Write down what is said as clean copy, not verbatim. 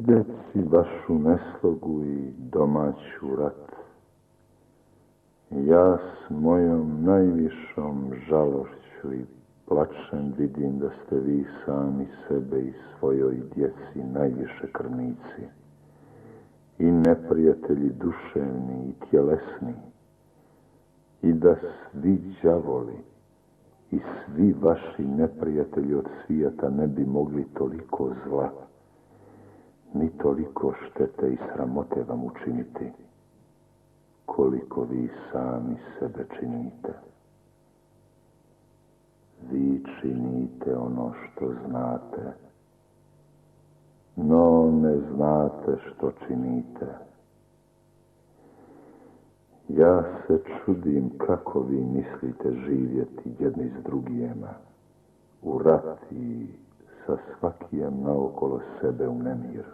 Videci vašu neslogu i domaću rat, ja s mojom najvišom žalošću i plačem vidim da ste vi sami sebe i svojoj djeci najviše krvnici i neprijatelji duševni i tjelesni, i da svi đavoli i svi vaši neprijatelji od svijeta ne bi mogli toliko zla ni toliko štete i sramote vam učiniti, koliko vi sami sebe činite. Vi činite ono što znate, no ne znate što činite. Ja se čudim kako vi mislite živjeti jedni s drugijema, u rat i sa svakijem naokolo sebe u nemir.